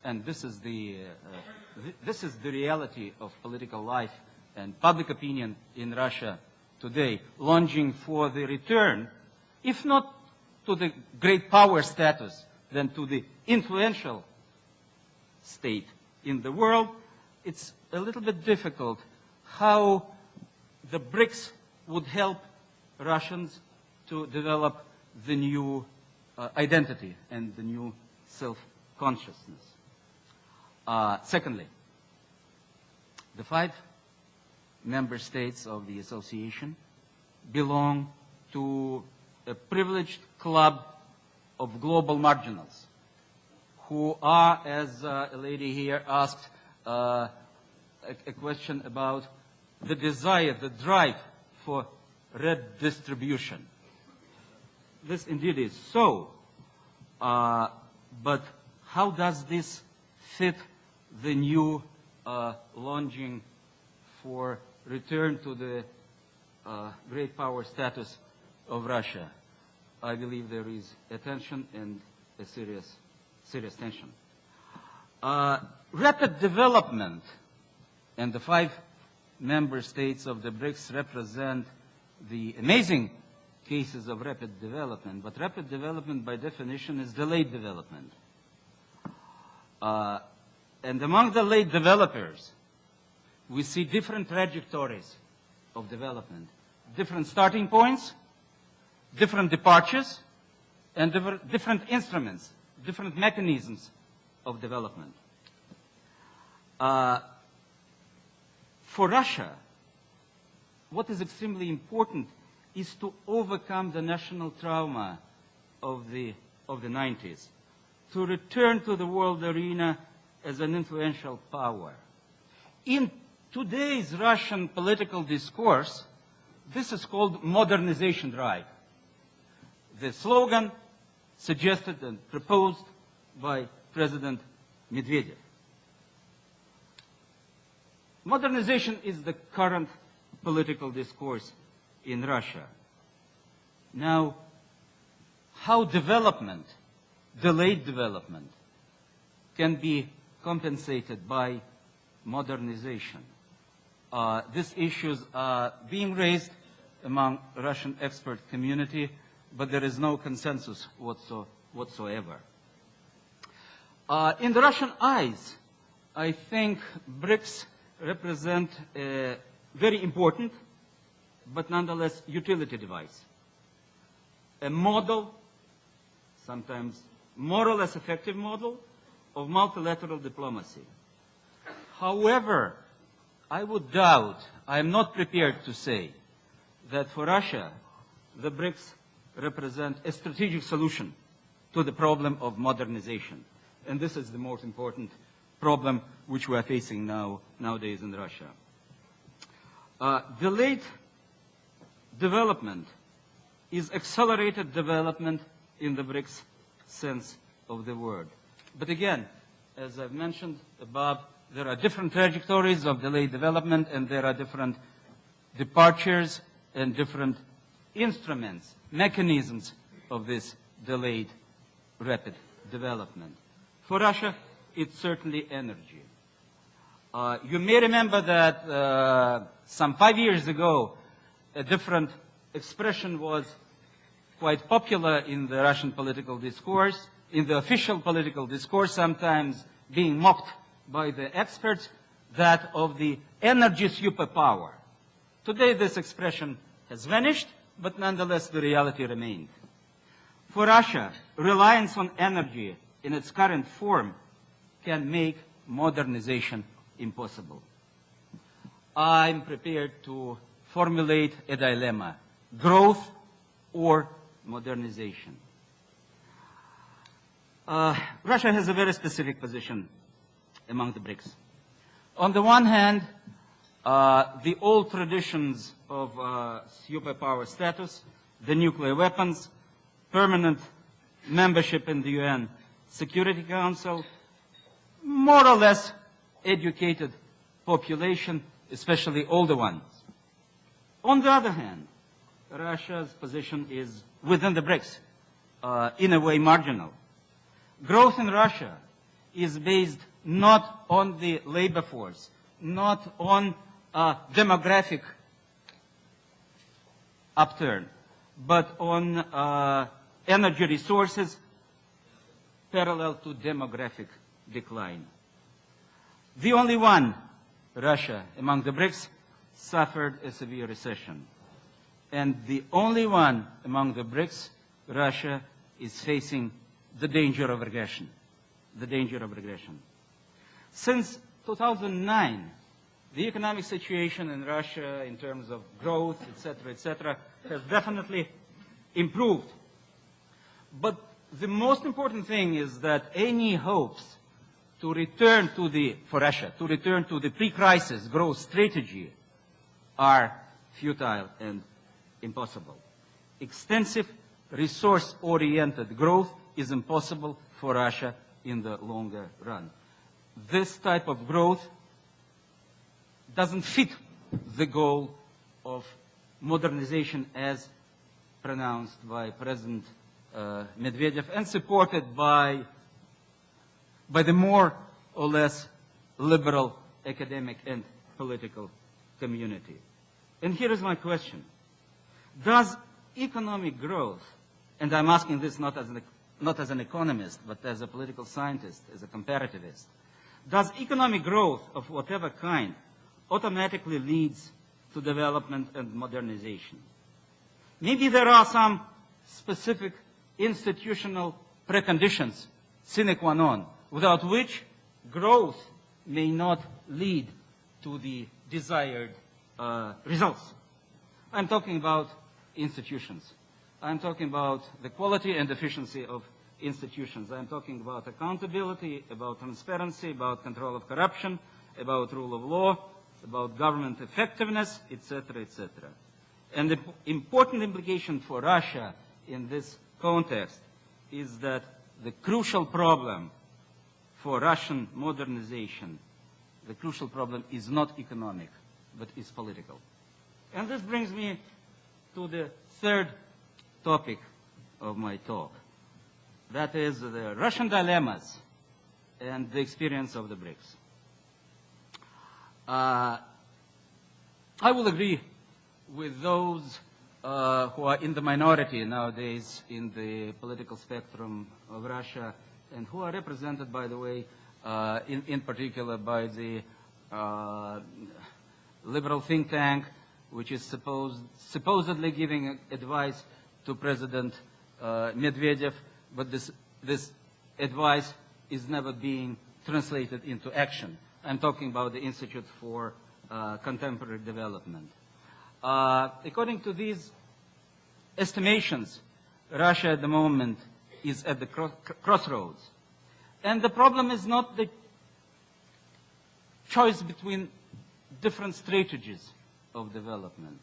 and this is the reality of political life and public opinion in Russia today, longing for the return, if not to the great power status, then to the influential state in the world. It's a little bit difficult how the BRICS would help Russians to develop the new identity and the new self-consciousness. Secondly, the 5 member states of the association belong to a privileged club of global marginals who are, as a lady here asked, a question about the desire, the drive for redistribution. This indeed is so, but how does this fit the new longing for return to the great power status of Russia? I believe there is a tension and a serious tension. Rapid development, and the 5 member states of the BRICS represent the amazing cases of rapid development, but rapid development by definition is delayed development. And among the late developers, we see different trajectories of development, different starting points, different departures, and different instruments, different mechanisms of development. For Russia, what is extremely important is to overcome the national trauma of the 90s, to return to the world arena as an influential power. In today's Russian political discourse, this is called modernization drive. The slogan suggested and proposed by President Medvedev. Modernization is the current political discourse in Russia. Now, how development, delayed development, can be compensated by modernization? These issues are being raised among Russian expert community, but there is no consensus whatsoever. In the Russian eyes, I think BRICS represent a very important, but nonetheless utility device. A model, sometimes more or less effective model, of multilateral diplomacy. However, I would doubt, I am not prepared to say, that for Russia, the BRICS represent a strategic solution to the problem of modernization. And this is the most important problem which we are facing nowadays in Russia. Delayed development is accelerated development in the BRICS sense of the word. But again, as I've mentioned above, there are different trajectories of delayed development, and there are different departures and different instruments, mechanisms of this delayed rapid development. For Russia, it's certainly energy. You may remember that some 5 years ago, a different expression was quite popular in the Russian political discourse, in the official political discourse, sometimes being mocked by the experts, that of the energy superpower. Today, this expression has vanished, but nonetheless, the reality remained. For Russia, reliance on energy in its current form can make modernization impossible. I'm prepared to formulate a dilemma: growth or modernization. Russia has a very specific position among the BRICS. On the one hand, the old traditions of superpower status, the nuclear weapons, permanent membership in the UN Security Council, more or less educated population, especially older ones. On the other hand, Russia's position is within the BRICS, in a way marginal. Growth in Russia is based not on the labor force, not on demographic upturn, but on energy resources parallel to demographic decline. The only one, Russia, among the BRICS, suffered a severe recession. And the only one among the BRICS, Russia, is facing the danger of regression. The danger of regression. Since 2009, the economic situation in Russia in terms of growth, etc., has definitely improved. But the most important thing is that any hopes to return to the, for Russia, to return to the pre-crisis growth strategy are futile and impossible. Extensive resource-oriented growth is impossible for Russia in the longer run. This type of growth doesn't fit the goal of modernization as pronounced by President Medvedev and supported by the more or less liberal academic and political community. And here is my question. Does economic growth, and I'm asking this not as an economist, but as a political scientist, as a comparativist, does economic growth of whatever kind automatically leads to development and modernization? Maybe there are some specific institutional preconditions, sine qua non, without which growth may not lead to the desired results. I'm talking about institutions. I'm talking about the quality and efficiency of institutions. I'm talking about accountability, about transparency, about control of corruption, about rule of law, about government effectiveness, etc., etc. And the important implication for Russia in this context is that the crucial problem for Russian modernization, the crucial problem is not economic, but is political. And this brings me to the third topic of my talk. That is the Russian dilemmas and the experience of the BRICS. I will agree with those who are in the minority nowadays in the political spectrum of Russia and who are represented, by the way, in particular by the liberal think tank, which is supposedly giving advice to President Medvedev, but this advice is never being translated into action. I'm talking about the Institute for Contemporary Development. According to these estimations, Russia at the moment is at the crossroads. And the problem is not the choice between different strategies of development.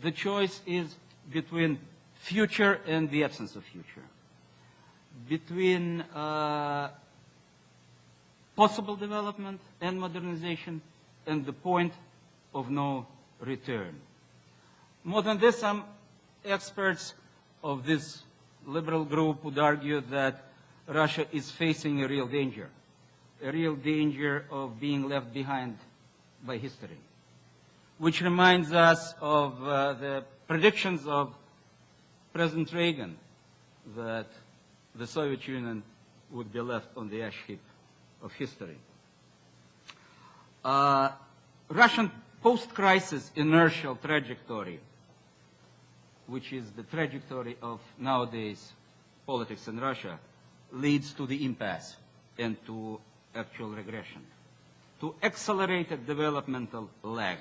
The choice is between future and the absence of future, between possible development and modernization and the point of no return. More than this, some experts of this liberal group would argue that Russia is facing a real danger of being left behind by history, which reminds us of the predictions of President Reagan that the Soviet Union would be left on the ash heap of history. Russian post-crisis inertial trajectory, which is the trajectory of nowadays politics in Russia, leads to the impasse and to actual regression, to accelerated developmental lag.